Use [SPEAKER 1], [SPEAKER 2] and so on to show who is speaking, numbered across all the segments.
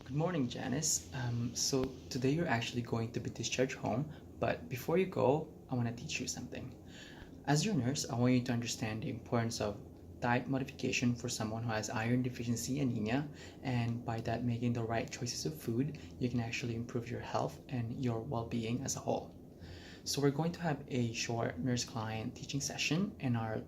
[SPEAKER 1] Good morning, Janice. So today you're actually going to be discharged home, but before you go, I want to teach you something. As your nurse, I want you to understand the importance of diet modification for someone who has iron deficiency anemia, and by that making the right choices of food, you can actually improve your health and your well-being as a whole. So we're going to have a short nurse-client teaching session, and our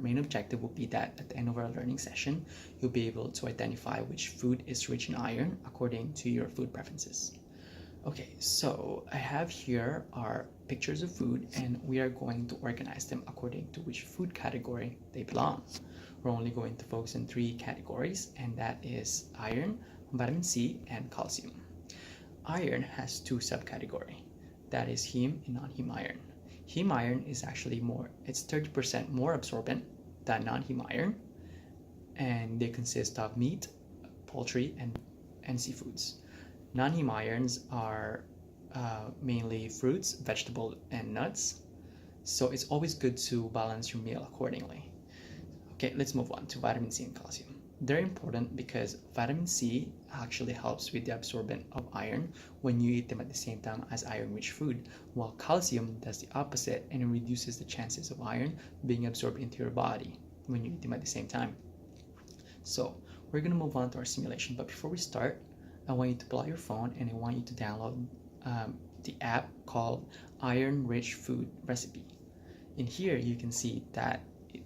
[SPEAKER 1] main objective will be that at the end of our learning session, you'll be able to identify which food is rich in iron according to your food preferences. Okay, so I have here our pictures of food, and we are going to organize them according to which food category they belong. We're only going to focus on three categories, and that is iron, vitamin C, and calcium. Iron has two subcategories, that is heme and non-heme iron. Heme iron is actually it's 30% more absorbent than non-heme iron, and they consist of meat, poultry, and seafoods. Non-heme irons are mainly fruits, vegetables, and nuts, so it's always good to balance your meal accordingly. Okay, let's move on to vitamin C and calcium. They're important because vitamin C actually helps with the absorption of iron when you eat them at the same time as iron-rich food, while calcium does the opposite and it reduces the chances of iron being absorbed into your body when you eat them at the same time. So we're going to move on to our simulation, but before we start, I want you to pull out your phone and I want you to download the app called Iron Rich Food Recipe. In here you can see that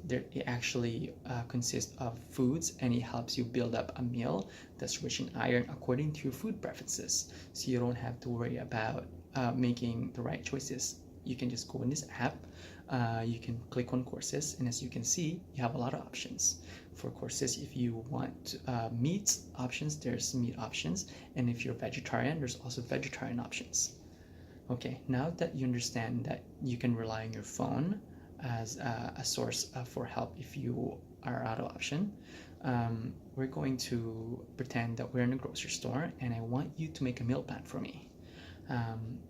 [SPEAKER 1] it actually consists of foods, and it helps you build up a meal that's rich in iron according to your food preferences, so you don't have to worry about making the right choices. You can just go in this app, you can click on courses, and as you can see, you have a lot of options. For courses, if you want meat options, there's meat options, and if you're vegetarian, there's also vegetarian options. Okay, now that you understand that you can rely on your phone as a source for help if you are out of option, we're going to pretend that we're in a grocery store and I want you to make a meal plan for me.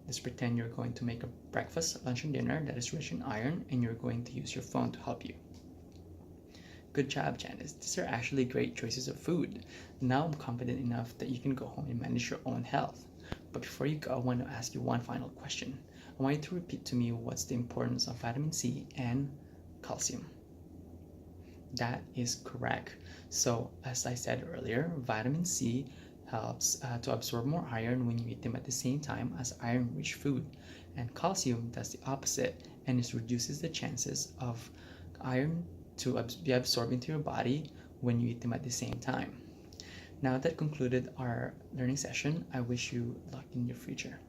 [SPEAKER 1] Let's pretend you're going to make a breakfast, lunch, and dinner that is rich in iron, and you're going to use your phone to help you. Good job, Janice. These are actually great choices of food. Now I'm confident enough that you can go home and manage your own health. But before you go, I want to ask you one final question. I want you to repeat to me what's the importance of vitamin C and calcium. That is correct. So as I said earlier, vitamin C helps to absorb more iron when you eat them at the same time as iron-rich food. And calcium does the opposite, and it reduces the chances of iron to be absorbed into your body when you eat them at the same time. Now that concluded our learning session, I wish you luck in your future.